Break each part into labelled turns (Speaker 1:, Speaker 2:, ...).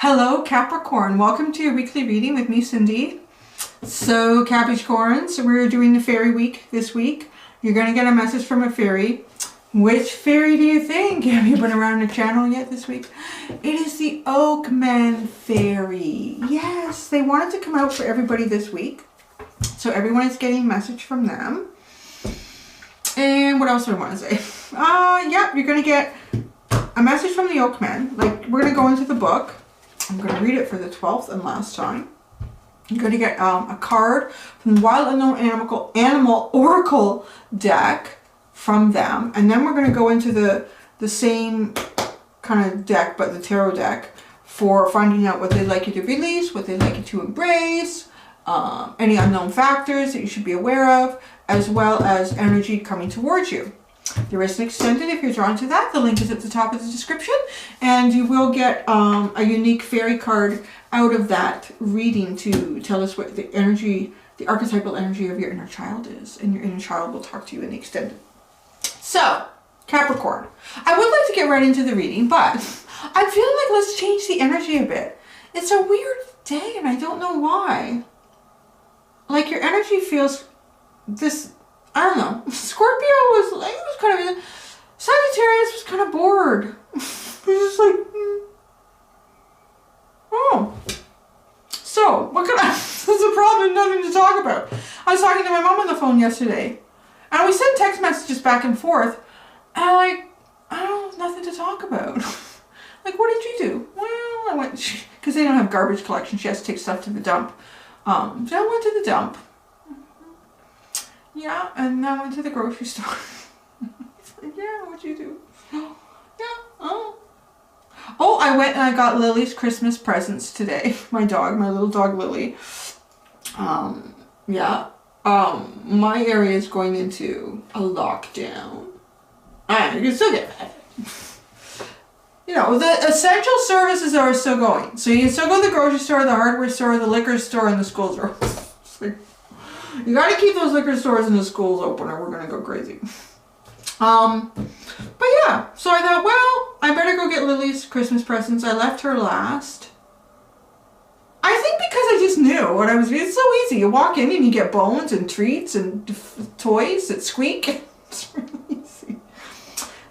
Speaker 1: Hello Capricorn, welcome to your weekly reading with me, Cindy. So Capricorn, we're doing the fairy week this week. You're going to get a message from a fairy. Which fairy do you think? Have you been around the channel yet this week? It is the Oakman fairy. Yes, they wanted to come out for everybody this week. So everyone is getting a message from them. And what else do I want to say? Yeah, you're going to get a message from the Oakman. Like, we're going to go into the book. I'm going to read it for the 12th and last time. You're going to get a card from the Wild Unknown Animal Oracle deck from them. And then we're going to go into the same kind of deck, but the tarot deck, for finding out what they'd like you to release, what they'd like you to embrace, any unknown factors that you should be aware of, as well as energy coming towards you. There is an extended if you're drawn to that. The link is at the top of the description. And you will get a unique fairy card out of that reading to tell us what the energy, the archetypal energy of your inner child is. And your inner child will talk to you in the extended. So, Capricorn, I would like to get right into the reading, but I feel like let's change the energy a bit. It's a weird day and I don't know why. Like, your energy feels this, I don't know. Scorpio was like, it was kind of, Sagittarius was kind of bored. It was just like, oh. So, what can I, that's a problem, nothing to talk about. I was talking to my mom on the phone yesterday, and we sent text messages back and forth, and I'm like, I don't know, nothing to talk about. Like, what did you do? Well, I went, because they don't have garbage collection, she has to take stuff to the dump. So I went to the dump. Yeah, and I went to the grocery store. It's like, yeah, what'd you do? Yeah, oh. Oh, I went and I got Lily's Christmas presents today. My dog, my little dog Lily. Yeah. My area is going into a lockdown. You can still get that. You know, the essential services are still going. So you can still go to the grocery store, the hardware store, the liquor store, and the schools are like, you gotta keep those liquor stores and the schools open or we're gonna go crazy. But yeah, so I thought, well, I better go get Lily's Christmas presents. I left her last. I think because I just knew what I was doing. It's so easy. You walk in and you get bones and treats and toys that squeak. It's really easy.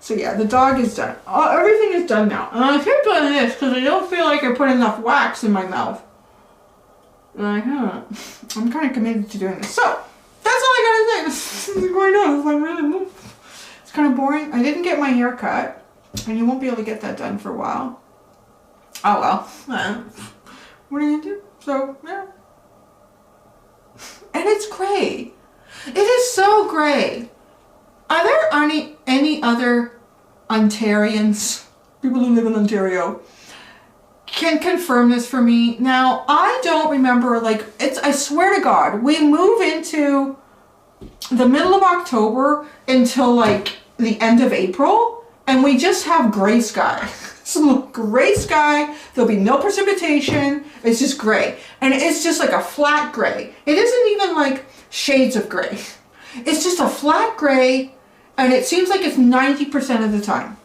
Speaker 1: So yeah, the dog is done. Everything is done now. And I keep doing this because I don't feel like I put enough wax in my mouth. Like, I'm kind of committed to doing this. So, that's all I gotta say. This is going on. It's like really, it's kind of boring. I didn't get my hair cut, and you won't be able to get that done for a while. Oh well. What are you gonna do? So, yeah. And it's gray. It is so gray. Are there any other Ontarians, people who live in Ontario, can confirm this for me? Now, I don't remember, like, I swear to God, we move into the middle of October until, like, the end of April, and we just have gray sky. So, gray sky, there'll be no precipitation, it's just gray. And it's just like a flat gray. It isn't even, like, shades of gray. It's just a flat gray, and it seems like it's 90% of the time.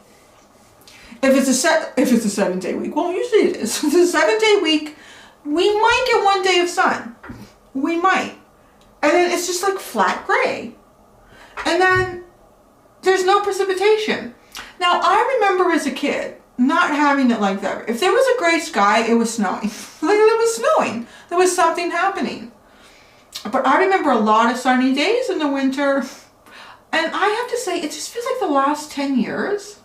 Speaker 1: If it's a 7-day week, well, usually it is. If it's a 7-day week, we might get 1 day of sun. We might. And then it's just like flat gray. And then there's no precipitation. Now, I remember as a kid not having it like that. If there was a gray sky, it was snowing. Like, it was snowing. There was something happening. But I remember a lot of sunny days in the winter. And I have to say, it just feels like the last 10 years.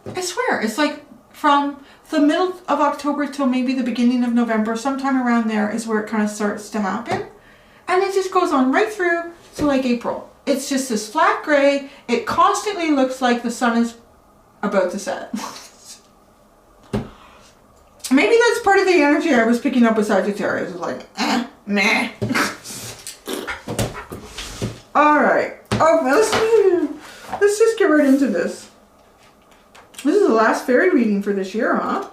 Speaker 1: I swear, it's like from the middle of October till maybe the beginning of November, sometime around there is where it kind of starts to happen. And it just goes on right through to like April. It's just this flat gray. It constantly looks like the sun is about to set. Maybe that's part of the energy I was picking up with Sagittarius. It's like, meh. Alright. Oh, let's just get right into this. This is the last fairy reading for this year, huh?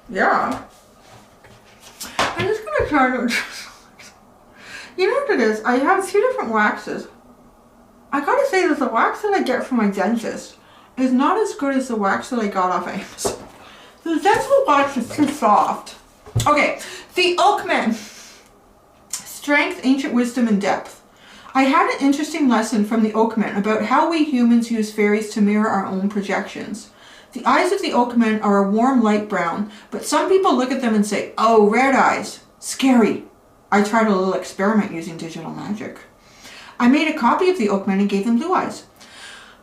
Speaker 1: Yeah. I'm just going to try to... You know what it is? I have 2 different waxes. I gotta say that the wax that I get from my dentist is not as good as the wax that I got off Amazon. The dental wax is too soft. Okay, the Oakman. Strength, ancient wisdom, and depth. I had an interesting lesson from the Oakman about how we humans use fairies to mirror our own projections. The eyes of the Oakman are a warm light brown, but some people look at them and say, oh, red eyes. Scary. I tried a little experiment using digital magic. I made a copy of the Oakman and gave them blue eyes.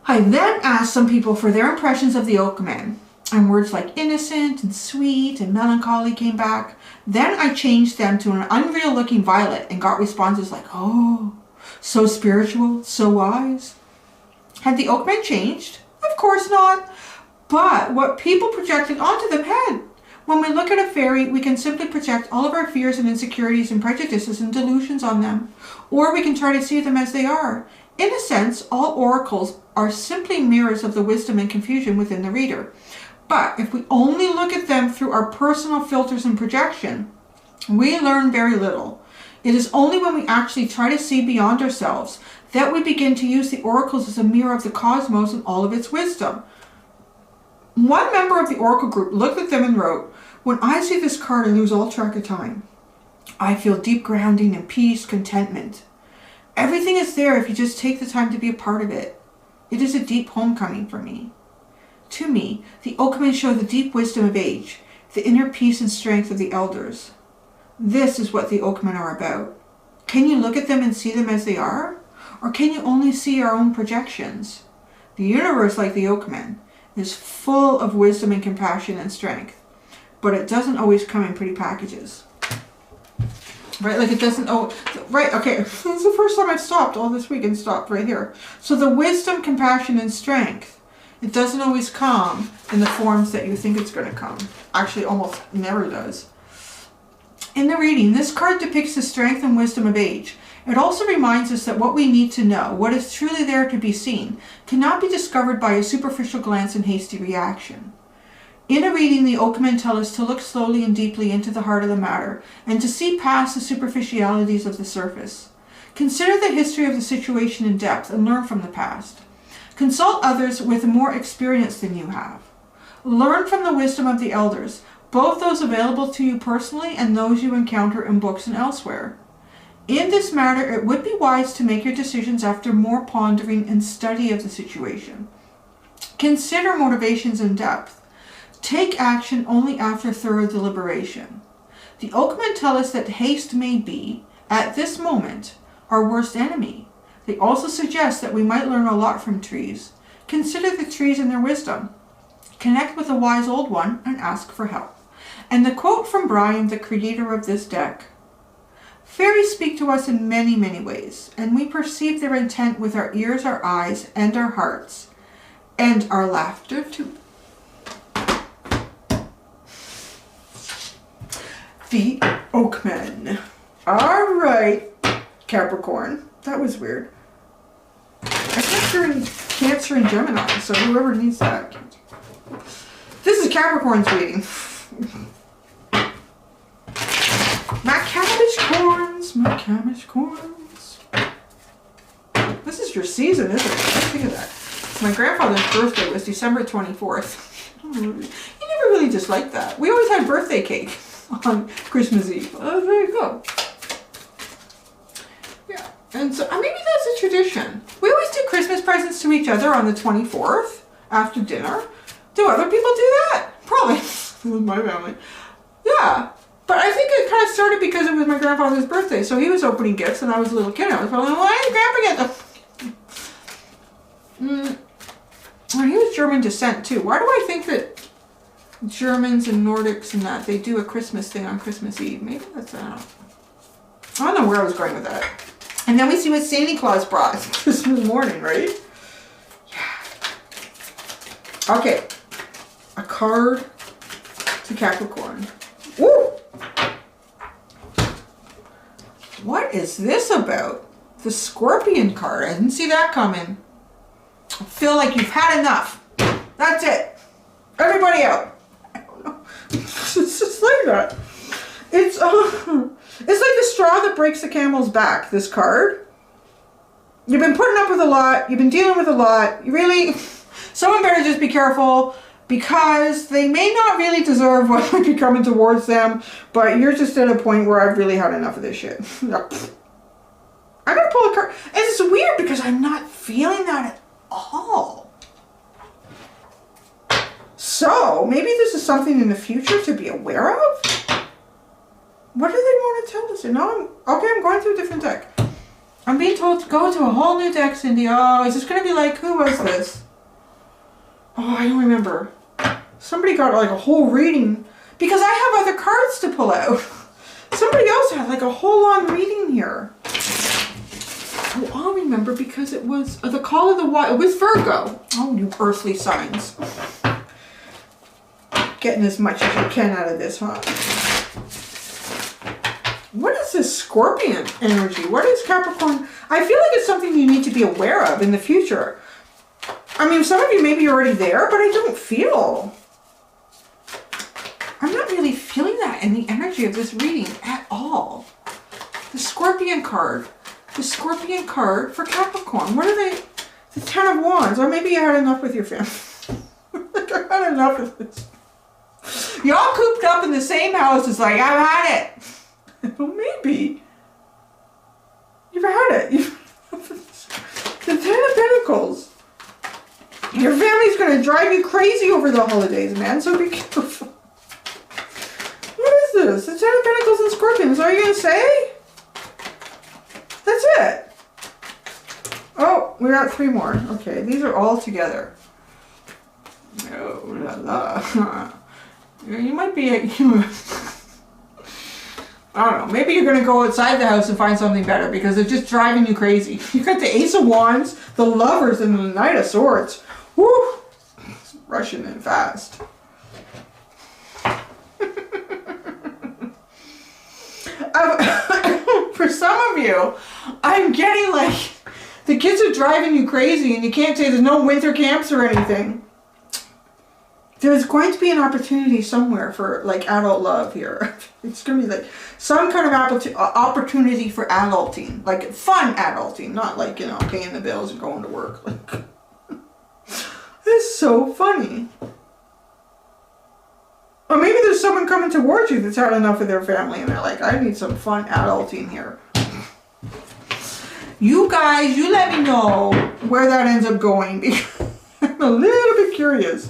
Speaker 1: I then asked some people for their impressions of the Oakman, and words like innocent and sweet and melancholy came back. Then I changed them to an unreal looking violet and got responses like, oh, so spiritual, so wise. Had the Oakman changed? Of course not. But what people projected onto them had. When we look at a fairy, we can simply project all of our fears and insecurities and prejudices and delusions on them. Or we can try to see them as they are. In a sense, all oracles are simply mirrors of the wisdom and confusion within the reader. But if we only look at them through our personal filters and projection, we learn very little. It is only when we actually try to see beyond ourselves that we begin to use the oracles as a mirror of the cosmos and all of its wisdom. One member of the oracle group looked at them and wrote, when I see this card, I lose all track of time. I feel deep grounding and peace, contentment. Everything is there if you just take the time to be a part of it. It is a deep homecoming for me. To me, the Oakmen show the deep wisdom of age, the inner peace and strength of the elders. This is what the Oakmen are about. Can you look at them and see them as they are? Or can you only see your own projections? The universe, like the Oakmen, is full of wisdom and compassion and strength, but it doesn't always come in pretty packages. Right, like it doesn't, oh, right, okay, this is the first time I've stopped all this week and stopped right here. So the wisdom, compassion, and strength, it doesn't always come in the forms that you think it's going to come. Actually, almost never does. In the reading, this card depicts the strength and wisdom of age. It also reminds us that what we need to know, what is truly there to be seen, cannot be discovered by a superficial glance and hasty reaction. In a reading, the Oakmen tell us to look slowly and deeply into the heart of the matter and to see past the superficialities of the surface. Consider the history of the situation in depth and learn from the past. Consult others with more experience than you have. Learn from the wisdom of the elders, both those available to you personally and those you encounter in books and elsewhere. In this matter, it would be wise to make your decisions after more pondering and study of the situation. Consider motivations in depth. Take action only after thorough deliberation. The Oakmen tell us that haste may be, at this moment, our worst enemy. They also suggest that we might learn a lot from trees. Consider the trees and their wisdom. Connect with a wise old one and ask for help. And the quote from Brian, the creator of this deck. Fairies speak to us in many, many ways, and we perceive their intent with our ears, our eyes, and our hearts, and our laughter too. The Oakmen. All right, Capricorn. That was weird. I guess you're in Cancer and Gemini, so whoever needs that. This is Capricorn's reading. My cabbage corns, my cabbage corns. This is your season, isn't it? Let's think of that. My grandfather's birthday was December 24th. He never really disliked that. We always had birthday cake on Christmas Eve. Oh, there you go. Yeah, and so maybe that's a tradition. We always do Christmas presents to each other on the 24th after dinner. Do other people do that? Probably. With my family. Yeah. But I think it kind of started because it was my grandfather's birthday. So he was opening gifts and I was a little kid. I was probably, why did Grandpa get them? And he was German descent too. Why do I think that Germans and Nordics and that, they do a Christmas thing on Christmas Eve? Maybe that's, I don't know where I was going with that. And then we see what Santa Claus brought Christmas morning, right? Yeah. Okay. A card to Capricorn. Woo! What is this about? The Scorpion card. I didn't see that coming. I feel like you've had enough. That's it. Everybody out. I don't know. It's just like that. It's like the straw that breaks the camel's back, this card. You've been putting up with a lot. You've been dealing with a lot. You really... Someone better just be careful. because they may not really deserve what might be coming towards them, but you're just at a point where I've really had enough of this shit. I'm gonna pull a card. And it's weird because I'm not feeling that at all. So maybe this is something in the future to be aware of. What do they want to tell us? And now I'm going to a different deck. I'm being told to go to a whole new deck, Cindy. Oh, is this going to be like, who was this? Oh, I don't remember. Somebody got like a whole reading because I have other cards to pull out. Somebody else had like a whole on reading here. Oh, I'll remember because it was the call of the wild. It was Virgo. Oh, you earthly signs. Getting as much as you can out of this, huh? What is this Scorpion energy? What is Capricorn? I feel like it's something you need to be aware of in the future. I mean, some of you may be already there, but I don't feel. I'm not really feeling that in the energy of this reading at all. The Scorpion card. The Scorpion card for Capricorn. What are they? The Ten of Wands. Or maybe you had enough with your family. Like, I had enough of this. Y'all cooped up in the same house. It's like, I've had it. Well, maybe. You've had it. The Ten of Pentacles. Your family's going to drive you crazy over the holidays, man, so be careful. What is this? The Ten of Pentacles and Scorpions. Are you going to say? That's it. Oh, we got 3 more. Okay, these are all together. Oh, la la. You might be a... I don't know, maybe you're going to go outside the house and find something better because they're just driving you crazy. You got the Ace of Wands, the Lovers, and the Knight of Swords. Woo! It's rushing in fast. For some of you, I'm getting like, the kids are driving you crazy and you can't say there's no winter camps or anything. There's going to be an opportunity somewhere for like adult love here. It's going to be like some kind of opportunity for adulting, like fun adulting, not like, you know, paying the bills and going to work. Like, it's so funny. Or maybe there's someone coming towards you that's had enough of their family and they're like, I need some fun adulting here. You guys, you let me know where that ends up going because I'm a little bit curious.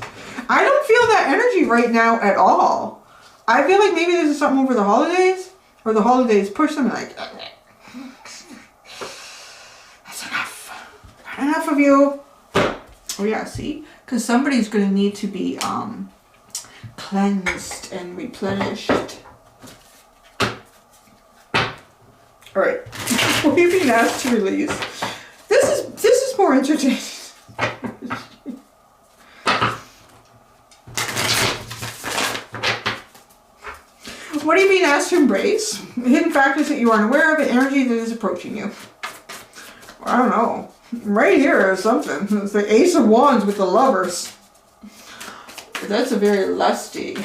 Speaker 1: I don't feel that energy right now at all. I feel like maybe this is something over the holidays, or the holidays push them like, that's enough. Not enough of you. Oh yeah, see? Because somebody's going to need to be cleansed and replenished. Alright. What are you being asked to release? This is more entertaining. What are you being asked to embrace? Hidden factors that you are unaware of, and energy that is approaching you. I don't know. Right here is something. It's the Ace of Wands with the Lovers. That's a very lusty.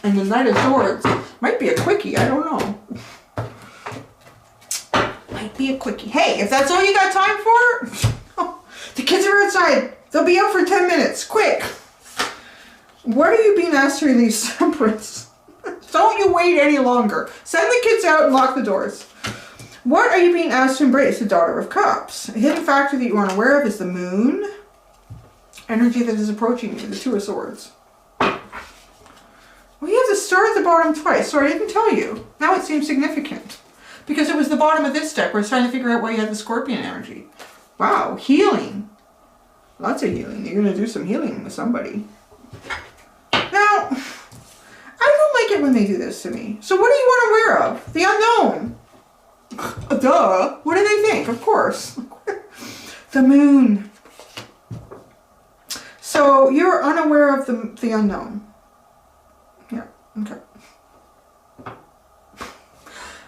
Speaker 1: And the Knight of Swords might be a quickie. I don't know. Might be a quickie. Hey, if that's all you got time for, the kids are outside. They'll be out for 10 minutes. Quick. What are you being asked to release? Temperance. Don't you wait any longer. Send the kids out and lock the doors. What are you being asked to embrace? The Daughter of Cups. A hidden factor that you aren't aware of is the Moon. Energy that is approaching you. The Two of Swords. Well, you have the Star at the bottom twice. Sorry, I didn't tell you. Now it seems significant. Because it was the bottom of this deck where it's trying to figure out why you had the Scorpion energy. Wow, healing. Lots of healing. You're going to do some healing with somebody. Now, I don't like it when they do this to me. So what are you unaware of? The unknown. Duh. What do they think? Of course. The Moon. So you're unaware of the unknown. Yeah. Okay.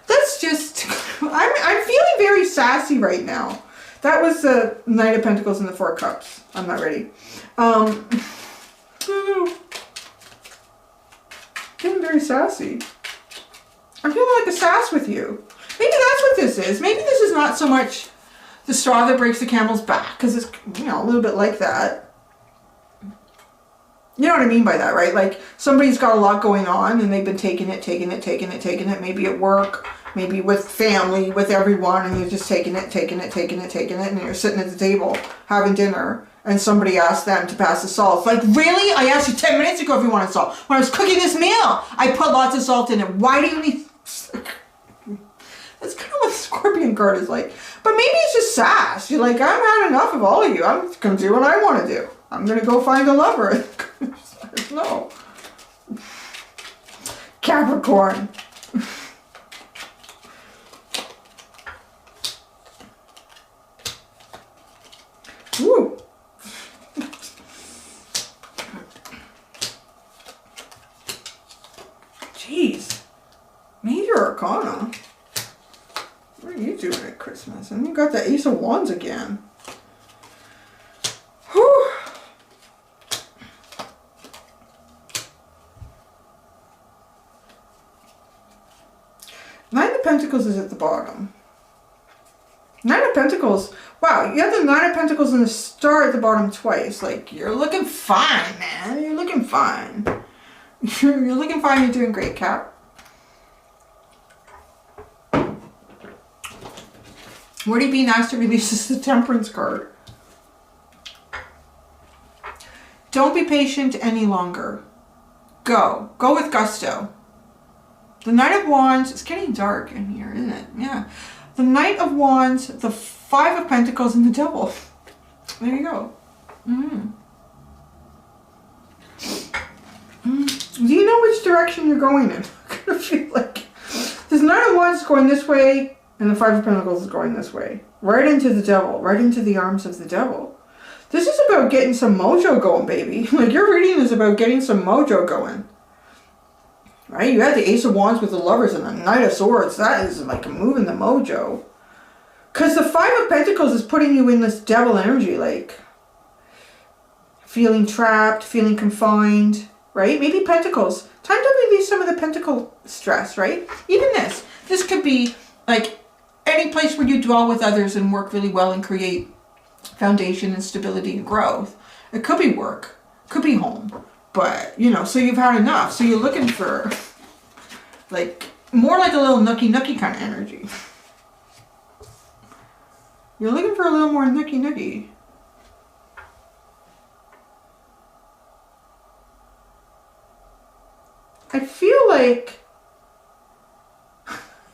Speaker 1: That's just... I'm feeling very sassy right now. That was the Knight of Pentacles and the Four Cups. I'm not ready. Feeling very sassy. I'm feeling like a sass with you. Maybe that's what this is. Maybe this is not so much the straw that breaks the camel's back, because it's, you know, a little bit like that. You know what I mean by that, right? Like somebody's got a lot going on and they've been taking it, maybe at work, maybe with family, with everyone, and you're just taking it, and you're sitting at the table having dinner and somebody asked them to pass the salt. Like, really? I asked you 10 minutes ago if you wanted salt. When I was cooking this meal, I put lots of salt in it. Why do you need... That's kind of what the Scorpion card is like. But maybe it's just sass. You're like, I've had enough of all of you. I'm going to do what I want to do. I'm going to go find a lover. No. Capricorn. Woo. Jeez. Major Arcana. What are you doing at Christmas? And you got the Ace of Wands again. Whew. Nine of Pentacles is at the bottom. Nine of Pentacles. Wow, you have the Nine of Pentacles and the Star at the bottom twice. Like, you're looking fine, man. You're looking fine. You're looking fine. You're doing great, Cap. What are you being asked to release is the Temperance card. Don't be patient any longer. Go. Go with gusto. The Knight of Wands, it's getting dark in here, isn't it? Yeah. The Knight of Wands, the Five of Pentacles, and the Devil. There you go. Do you know which direction you're going in? I kind of feel like this Knight of Wands is going this way, and the Five of Pentacles is going this way. Right into the Devil. Right into the arms of the Devil. This is about getting some mojo going, baby. Like, your reading is about getting some mojo going. Right? You had the Ace of Wands with the Lovers and the Knight of Swords. That is like moving the mojo. Because the Five of Pentacles is putting you in this devil energy. Like, feeling trapped, feeling confined. Right? Maybe Pentacles. Time to release some of the Pentacle stress, right? Even this. This could be like any place where you dwell with others and work really well and create foundation and stability and growth. It could be work. Could be home. But, you know, so you've had enough. So you're looking for, like, more like a little nookie kind of energy. You're looking for a little more nookie. I feel like,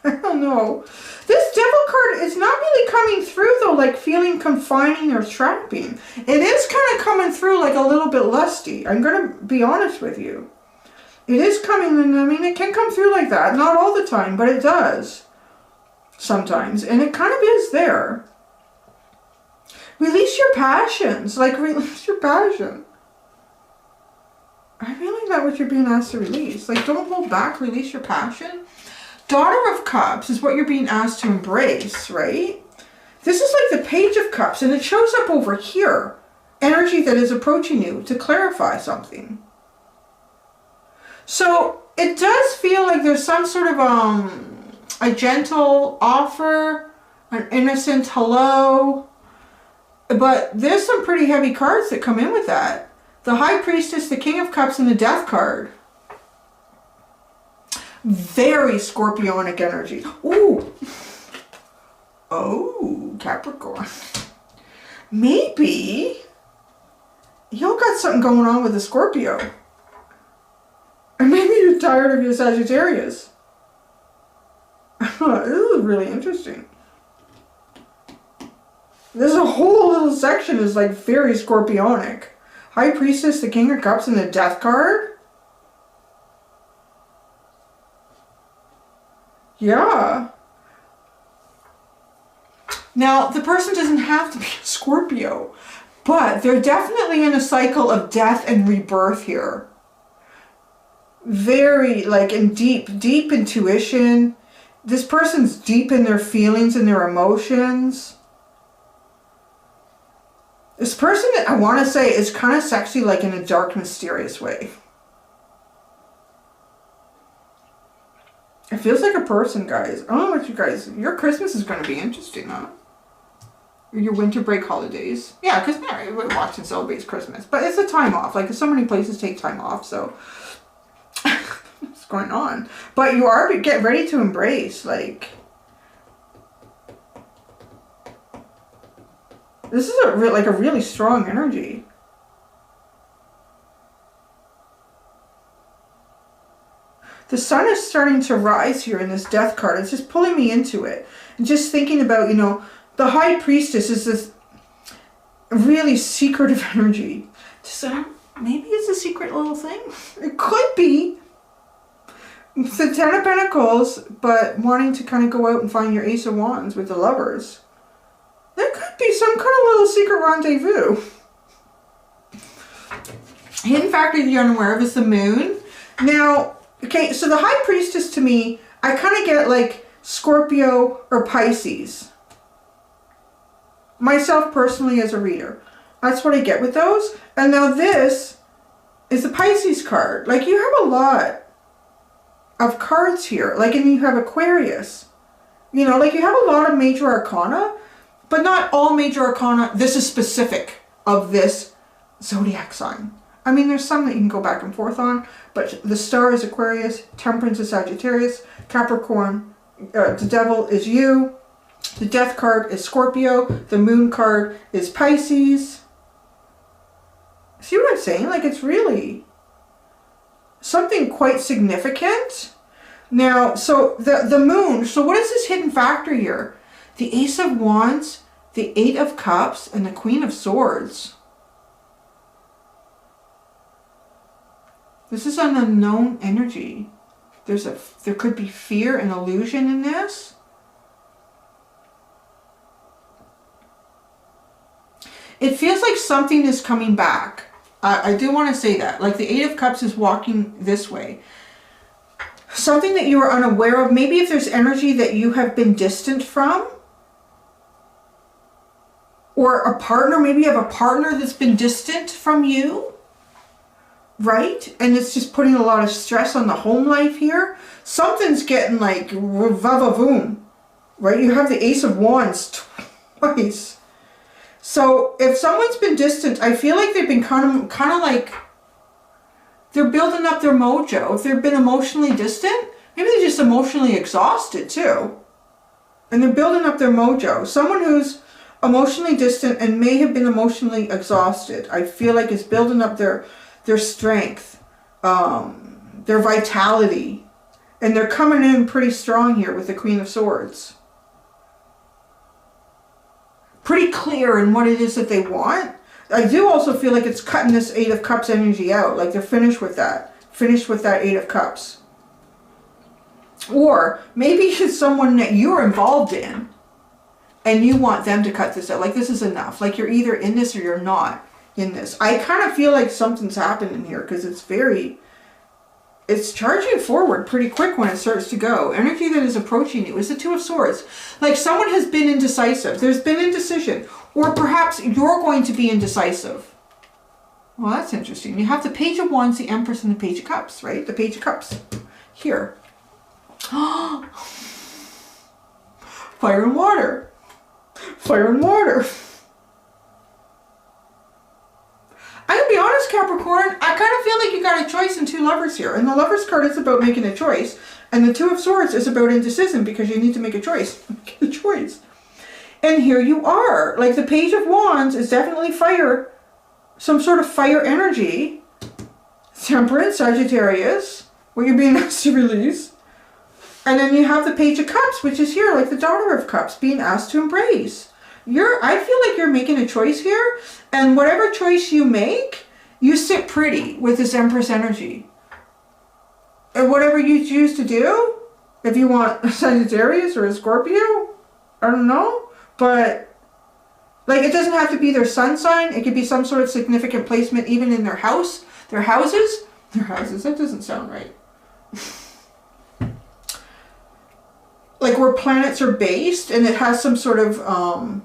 Speaker 1: I don't know. This Devil card is not really coming through, though, like feeling confining or trapping. It is kind of coming through like a little bit lusty. I'm going to be honest with you. It is coming, and I mean, it can come through like that. Not all the time, but it does. Sometimes. And it kind of is there. Release your passions. Like, release your passion. I feel like that's what you're being asked to release. Like, don't hold back. Release your passion. Daughter of Cups is what you're being asked to embrace, right? This is like the Page of Cups, and it shows up over here. Energy that is approaching you to clarify something. So it does feel like there's some sort of a gentle offer, an innocent hello. But there's some pretty heavy cards that come in with that. The High Priestess, the King of Cups, and the Death card. Very scorpionic energy. Ooh. Oh, Capricorn. Maybe y'all got something going on with the Scorpio. Or maybe you're tired of your Sagittarius. This is really interesting. There's a whole little section is like very scorpionic. High Priestess, the King of Cups, and the Death card. Yeah. Now, the person doesn't have to be a Scorpio, but they're definitely in a cycle of death and rebirth here. Very, like, in deep intuition. This person's deep in their feelings and their emotions. This person, I want to say, is kind of sexy, like in a dark, mysterious way. It feels like a person, guys. I don't know what you guys... Your Christmas is going to be interesting, huh? your winter break holidays. Yeah, because everybody watches and celebrates Christmas. But it's a time off. Like, so many places take time off, so... what's going on? But you are getting ready to embrace, like... This is a really strong energy. The sun is starting to rise here in this death card. It's just pulling me into it. And just thinking about, you know, the High Priestess is this really secretive energy. Just, maybe it's a secret little thing. It could be. It's the Ten of Pentacles, but wanting to kind of go out and find your Ace of Wands with the Lovers. There could be some kind of little secret rendezvous. Hidden factor you're unaware of is the Moon. Now, okay, so the High Priestess to me, I kind of get like Scorpio or Pisces. Myself personally as a reader. That's what I get with those. And now this is the Pisces card. Like, you have a lot of cards here. Like, and you have Aquarius. You know, like, you have a lot of major arcana, but not all major arcana. This is specific of this zodiac sign. I mean, there's some that you can go back and forth on, but the Star is Aquarius, Temperance is Sagittarius, Capricorn, the Devil is you, the Death card is Scorpio, the Moon card is Pisces. See what I'm saying? Like, it's really something quite significant. Now, so the Moon, so what is this hidden factor here? The Ace of Wands, the Eight of Cups, and the Queen of Swords. This is an unknown energy. There could be fear and illusion in this. It feels like something is coming back. I do want to say that. Like, the Eight of Cups is walking this way. Something that you are unaware of. Maybe if there's energy that you have been distant from. Or a partner. Maybe you have a partner that's been distant from you. Right? And it's just putting a lot of stress on the home life here. Something's getting like VaVaVoooom. Right? You have the Ace of Wands twice. So if someone's been distant, I feel like they've been kind of like, they're building up their mojo. If they've been emotionally distant, maybe they're just emotionally exhausted too. And they're building up their mojo. Someone who's emotionally distant and may have been emotionally exhausted, I feel like is building up their strength, their vitality. And they're coming in pretty strong here with the Queen of Swords. Pretty clear in what it is that they want. I do also feel like it's cutting this Eight of Cups energy out. Like, they're finished with that. Finished with that Eight of Cups. Or maybe it's someone that you're involved in and you want them to cut this out. Like, this is enough. Like, you're either in this or you're not in this. I kind of feel like something's happening here because it's charging forward pretty quick when it starts to go. Energy that is approaching you is the Two of Swords. Like, someone has been indecisive. There's been indecision. Or perhaps you're going to be indecisive. Well, that's interesting. You have the Page of Wands, the Empress, and the Page of Cups, right? The Page of Cups. Here. Fire and water. Fire and water. I'm going to be honest, Capricorn, I kind of feel like you got a choice in two lovers here. And the Lovers card is about making a choice. And the Two of Swords is about indecision because you need to make a choice. Make a choice. And here you are. Like, the Page of Wands is definitely fire. Some sort of fire energy. Temperance, Sagittarius. What you're being asked to release. And then you have the Page of Cups, which is here, like the Daughter of Cups, being asked to embrace. I feel like you're making a choice here. And whatever choice you make, you sit pretty with this Empress energy. And whatever you choose to do, if you want a Sagittarius or a Scorpio, I don't know. But, like, it doesn't have to be their sun sign. It could be some sort of significant placement even in their house. Their houses. Their houses. That doesn't sound right. Like, where planets are based, and it has some sort of,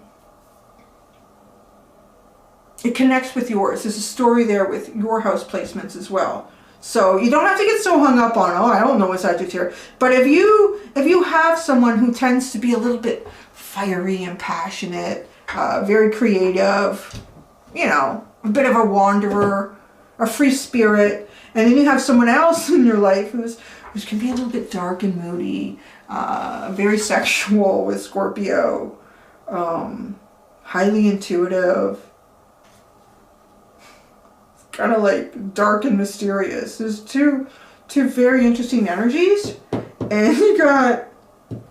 Speaker 1: it connects with yours. There's a story there with your house placements as well. So you don't have to get so hung up on, oh, I don't know what Sagittarius. But if you have someone who tends to be a little bit fiery and passionate very creative, you know, a bit of a wanderer, a free spirit. And then you have someone else in your life who can be a little bit dark and moody, very sexual with Scorpio, highly intuitive, kind of like dark and mysterious. There's two very interesting energies, and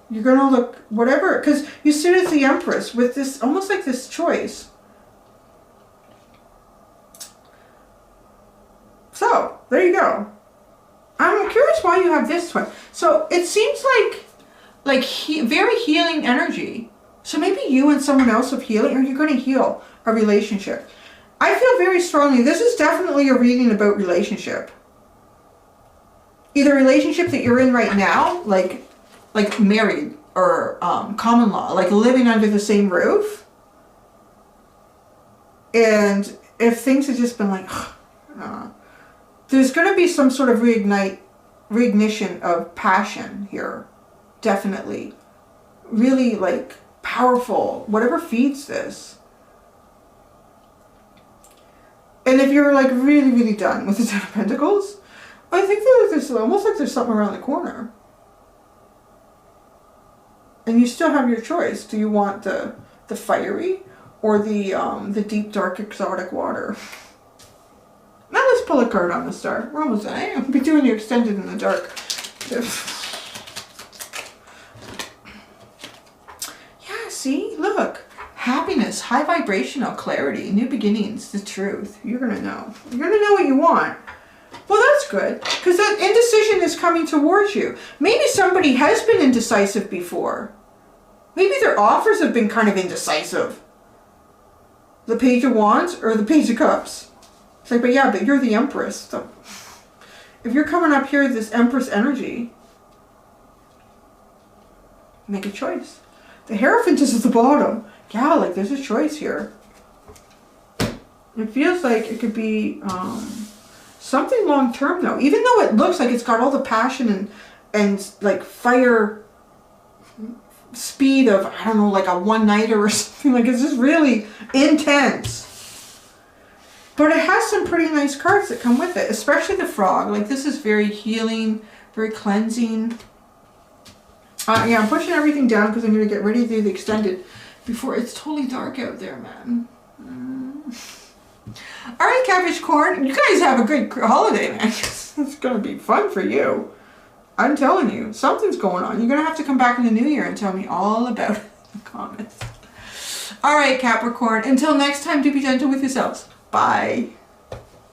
Speaker 1: you're gonna look whatever, because you sit as the Empress with this almost like this choice. So there you go. I'm curious why you have this one. So it seems like very healing energy. So maybe you and someone else have healing, or you're going to heal a relationship. I feel very strongly this is definitely a reading about relationship. Either a relationship that you're in right now, like married, or common law, like living under the same roof. And if things have just been like, there's going to be some sort of reignition of passion here. Definitely. Really like powerful. Whatever feeds this. And if you're like really, really done with the Ten of Pentacles, I think that there's almost like there's something around the corner. And you still have your choice. Do you want the fiery or the deep, dark, exotic water? Now let's pull a card on the star. We're almost done. I'll be doing the extended in the dark. Yeah, see? Look. Happiness, high vibrational, clarity, new beginnings, the truth. You're going to know. You're going to know what you want. Well, that's good. Because that indecision is coming towards you. Maybe somebody has been indecisive before. Maybe their offers have been kind of indecisive. The Page of Wands or the Page of Cups. It's like, but yeah, but you're the Empress. So if you're coming up here with this Empress energy, make a choice. The Hierophant is at the bottom. Yeah, like there's a choice here. It feels like it could be something long term though. Even though it looks like it's got all the passion and like fire speed of, I don't know, like a one-nighter or something. Like it's just really intense. But it has some pretty nice cards that come with it, especially the Frog. Like this is very healing, very cleansing. Yeah, I'm pushing everything down because I'm going to get ready to do the extended before it's totally dark out there, man. All right, Capricorn, you guys have a good holiday, man. It's going to be fun for you. I'm telling you, something's going on. You're going to have to come back in the new year and tell me all about it in the comments. All right, Capricorn, until next time, do be gentle with yourselves. Bye.